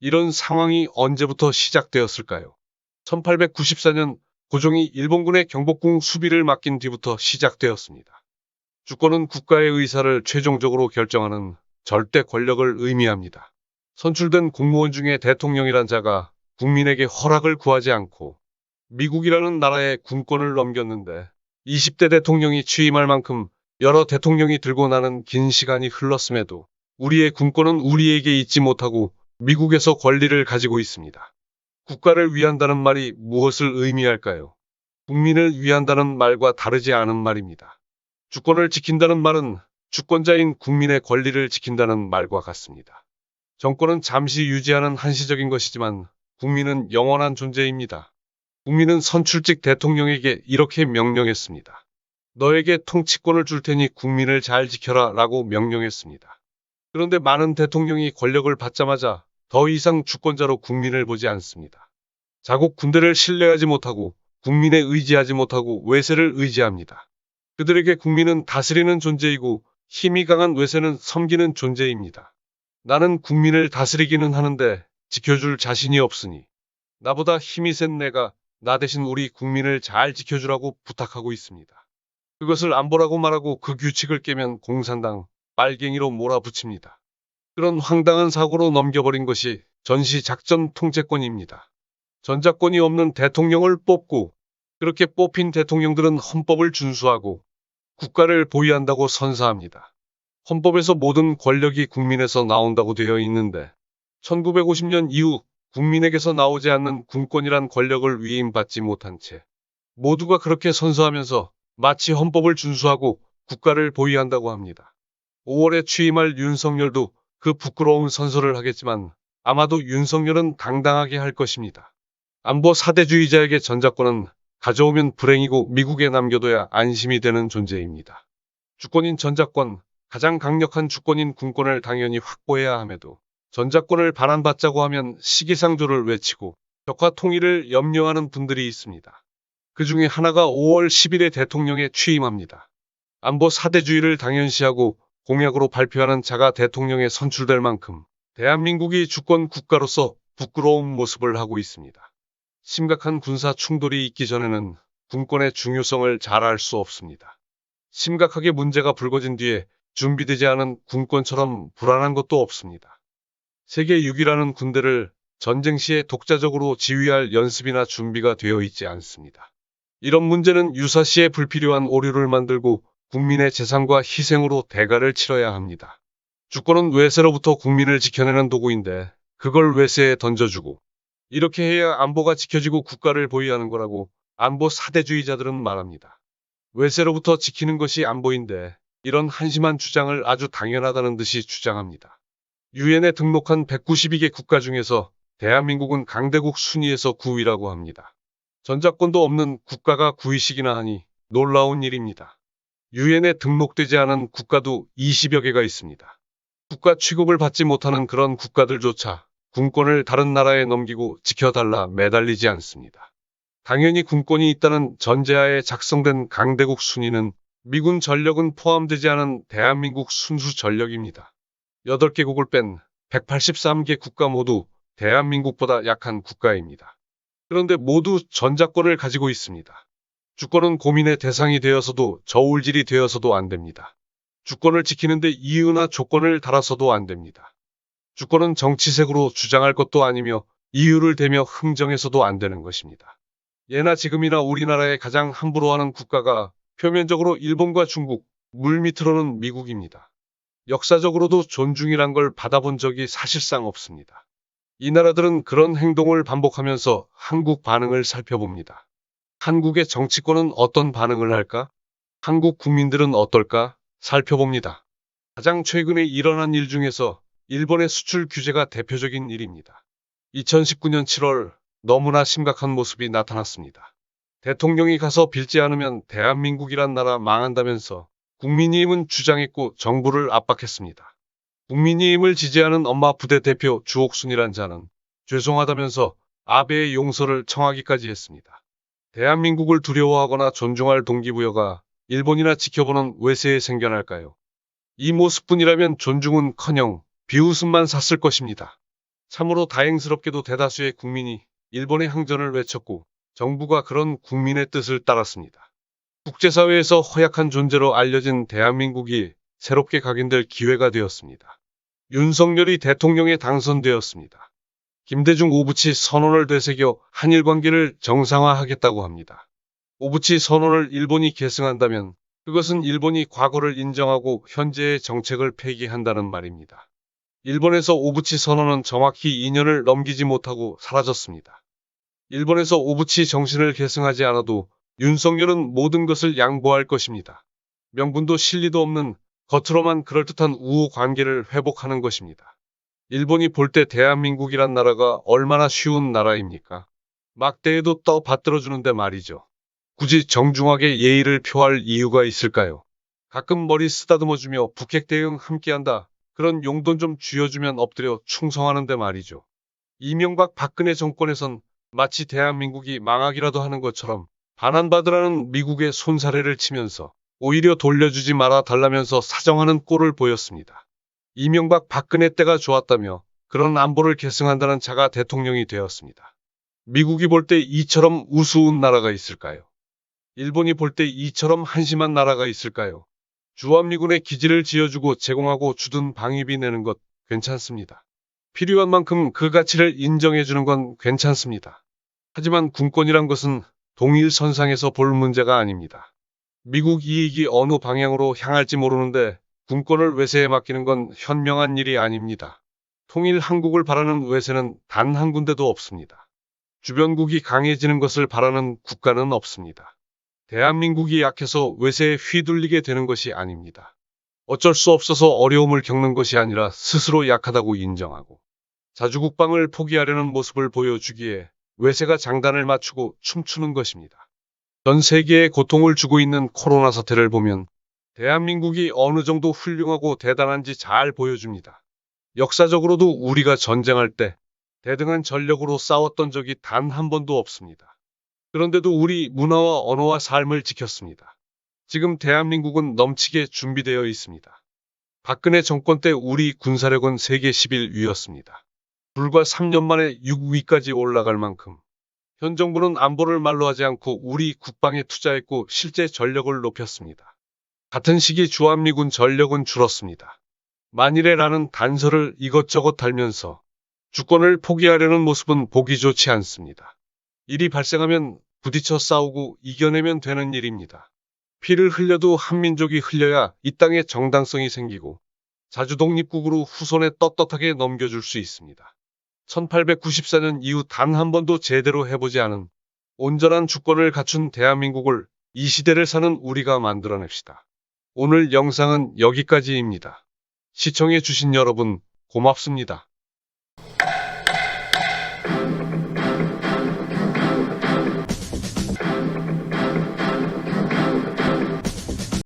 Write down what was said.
이런 상황이 언제부터 시작되었을까요? 1894년 고종이 일본군의 경복궁 수비를 맡긴 뒤부터 시작되었습니다. 주권은 국가의 의사를 최종적으로 결정하는 절대 권력을 의미합니다. 선출된 공무원 중에 대통령이란 자가 국민에게 허락을 구하지 않고 미국이라는 나라에 군권을 넘겼는데 20대 대통령이 취임할 만큼 여러 대통령이 들고 나는 긴 시간이 흘렀음에도 우리의 군권은 우리에게 있지 못하고 미국에서 권리를 가지고 있습니다. 국가를 위한다는 말이 무엇을 의미할까요? 국민을 위한다는 말과 다르지 않은 말입니다. 주권을 지킨다는 말은 주권자인 국민의 권리를 지킨다는 말과 같습니다. 정권은 잠시 유지하는 한시적인 것이지만 국민은 영원한 존재입니다. 국민은 선출직 대통령에게 이렇게 명령했습니다. 너에게 통치권을 줄 테니 국민을 잘 지켜라 라고 명령했습니다. 그런데 많은 대통령이 권력을 받자마자 더 이상 주권자로 국민을 보지 않습니다. 자국 군대를 신뢰하지 못하고 국민에 의지하지 못하고 외세를 의지합니다. 그들에게 국민은 다스리는 존재이고 힘이 강한 외세는 섬기는 존재입니다. 나는 국민을 다스리기는 하는데 지켜줄 자신이 없으니 나보다 힘이 센 내가 나 대신 우리 국민을 잘 지켜주라고 부탁하고 있습니다. 그것을 안 보라고 말하고 그 규칙을 깨면 공산당, 빨갱이로 몰아붙입니다. 그런 황당한 사고로 넘겨버린 것이 전시작전 통제권입니다. 전작권이 없는 대통령을 뽑고 그렇게 뽑힌 대통령들은 헌법을 준수하고 국가를 보위한다고 선사합니다. 헌법에서 모든 권력이 국민에서 나온다고 되어 있는데 1950년 이후 국민에게서 나오지 않는 군권이란 권력을 위임받지 못한 채 모두가 그렇게 선서하면서 마치 헌법을 준수하고 국가를 보위한다고 합니다. 5월에 취임할 윤석열도 그 부끄러운 선서를 하겠지만 아마도 윤석열은 당당하게 할 것입니다. 안보 사대주의자에게 전작권은 가져오면 불행이고 미국에 남겨둬야 안심이 되는 존재입니다. 주권인 전작권, 가장 강력한 주권인 군권을 당연히 확보해야 함에도 전작권을 반환받자고 하면 시기상조를 외치고 적화 통일을 염려하는 분들이 있습니다. 그 중에 하나가 5월 10일에 대통령에 취임합니다. 안보 사대주의를 당연시하고 공약으로 발표하는 자가 대통령에 선출될 만큼 대한민국이 주권 국가로서 부끄러운 모습을 하고 있습니다. 심각한 군사 충돌이 있기 전에는 군권의 중요성을 잘 알 수 없습니다. 심각하게 문제가 불거진 뒤에 준비되지 않은 군권처럼 불안한 것도 없습니다. 세계 6위라는 군대를 전쟁 시에 독자적으로 지휘할 연습이나 준비가 되어 있지 않습니다. 이런 문제는 유사시에 불필요한 오류를 만들고 국민의 재산과 희생으로 대가를 치러야 합니다. 주권은 외세로부터 국민을 지켜내는 도구인데 그걸 외세에 던져주고 이렇게 해야 안보가 지켜지고 국가를 보위하는 거라고 안보 사대주의자들은 말합니다. 외세로부터 지키는 것이 안보인데 이런 한심한 주장을 아주 당연하다는 듯이 주장합니다. 유엔에 등록한 192개 국가 중에서 대한민국은 강대국 순위에서 9위라고 합니다. 전작권도 없는 국가가 9위씩이나 하니 놀라운 일입니다. 유엔에 등록되지 않은 국가도 20여 개가 있습니다. 국가 취급을 받지 못하는 그런 국가들조차 군권을 다른 나라에 넘기고 지켜달라 매달리지 않습니다. 당연히 군권이 있다는 전제하에 작성된 강대국 순위는 미군 전력은 포함되지 않은 대한민국 순수 전력입니다. 8개국을 뺀 183개 국가 모두 대한민국보다 약한 국가입니다. 그런데 모두 전작권을 가지고 있습니다. 주권은 고민의 대상이 되어서도 저울질이 되어서도 안 됩니다. 주권을 지키는데 이유나 조건을 달아서도 안 됩니다. 주권은 정치색으로 주장할 것도 아니며 이유를 대며 흥정해서도 안 되는 것입니다. 예나 지금이나 우리나라에 가장 함부로 하는 국가가 표면적으로 일본과 중국, 물밑으로는 미국입니다. 역사적으로도 존중이란 걸 받아본 적이 사실상 없습니다. 이 나라들은 그런 행동을 반복하면서 한국 반응을 살펴봅니다. 한국의 정치권은 어떤 반응을 할까? 한국 국민들은 어떨까? 살펴봅니다. 가장 최근에 일어난 일 중에서 일본의 수출 규제가 대표적인 일입니다. 2019년 7월 너무나 심각한 모습이 나타났습니다. 대통령이 가서 빌지 않으면 대한민국이란 나라 망한다면서 국민의힘은 주장했고 정부를 압박했습니다. 국민의힘을 지지하는 엄마 부대 대표 주옥순이란 자는 죄송하다면서 아베의 용서를 청하기까지 했습니다. 대한민국을 두려워하거나 존중할 동기부여가 일본이나 지켜보는 외세에 생겨날까요? 이 모습뿐이라면 존중은커녕 비웃음만 샀을 것입니다. 참으로 다행스럽게도 대다수의 국민이 일본의 항전을 외쳤고 정부가 그런 국민의 뜻을 따랐습니다. 국제사회에서 허약한 존재로 알려진 대한민국이 새롭게 각인될 기회가 되었습니다. 윤석열이 대통령에 당선되었습니다. 김대중 오부치 선언을 되새겨 한일 관계를 정상화하겠다고 합니다. 오부치 선언을 일본이 계승한다면 그것은 일본이 과거를 인정하고 현재의 정책을 폐기한다는 말입니다. 일본에서 오부치 선언은 정확히 2년을 넘기지 못하고 사라졌습니다. 일본에서 오부치 정신을 계승하지 않아도 윤석열은 모든 것을 양보할 것입니다. 명분도 실리도 없는 겉으로만 그럴듯한 우호 관계를 회복하는 것입니다. 일본이 볼 때 대한민국이란 나라가 얼마나 쉬운 나라입니까? 막대에도 떠 받들어주는데 말이죠. 굳이 정중하게 예의를 표할 이유가 있을까요? 가끔 머리 쓰다듬어주며 북핵 대응 함께한다. 그런 용돈 좀 쥐어주면 엎드려 충성하는데 말이죠. 이명박 박근혜 정권에선 마치 대한민국이 망하기라도 하는 것처럼 반환받으라는 미국의 손사래를 치면서 오히려 돌려주지 말아 달라면서 사정하는 꼴을 보였습니다. 이명박 박근혜 때가 좋았다며 그런 안보를 계승한다는 자가 대통령이 되었습니다. 미국이 볼 때 이처럼 우스운 나라가 있을까요? 일본이 볼 때 이처럼 한심한 나라가 있을까요? 주한미군의 기지를 지어주고 제공하고 주둔 방위비 내는 것 괜찮습니다. 필요한 만큼 그 가치를 인정해주는 건 괜찮습니다. 하지만 군권이란 것은 동일선상에서 볼 문제가 아닙니다. 미국 이익이 어느 방향으로 향할지 모르는데 군권을 외세에 맡기는 건 현명한 일이 아닙니다. 통일 한국을 바라는 외세는 단 한 군데도 없습니다. 주변국이 강해지는 것을 바라는 국가는 없습니다. 대한민국이 약해서 외세에 휘둘리게 되는 것이 아닙니다. 어쩔 수 없어서 어려움을 겪는 것이 아니라 스스로 약하다고 인정하고 자주국방을 포기하려는 모습을 보여주기에 외세가 장단을 맞추고 춤추는 것입니다. 전 세계에 고통을 주고 있는 코로나 사태를 보면 대한민국이 어느 정도 훌륭하고 대단한지 잘 보여줍니다. 역사적으로도 우리가 전쟁할 때 대등한 전력으로 싸웠던 적이 단 한 번도 없습니다. 그런데도 우리 문화와 언어와 삶을 지켰습니다. 지금 대한민국은 넘치게 준비되어 있습니다. 박근혜 정권 때 우리 군사력은 세계 11위였습니다. 불과 3년 만에 6위까지 올라갈 만큼 현 정부는 안보를 말로 하지 않고 우리 국방에 투자했고 실제 전력을 높였습니다. 같은 시기 주한미군 전력은 줄었습니다. 만일에라는 단서를 이것저것 달면서 주권을 포기하려는 모습은 보기 좋지 않습니다. 일이 발생하면 부딪혀 싸우고 이겨내면 되는 일입니다. 피를 흘려도 한민족이 흘려야 이 땅에 정당성이 생기고 자주독립국으로 후손에 떳떳하게 넘겨줄 수 있습니다. 1894년 이후 단 한 번도 제대로 해보지 않은 온전한 주권을 갖춘 대한민국을 이 시대를 사는 우리가 만들어냅시다. 오늘 영상은 여기까지입니다. 시청해주신 여러분 고맙습니다.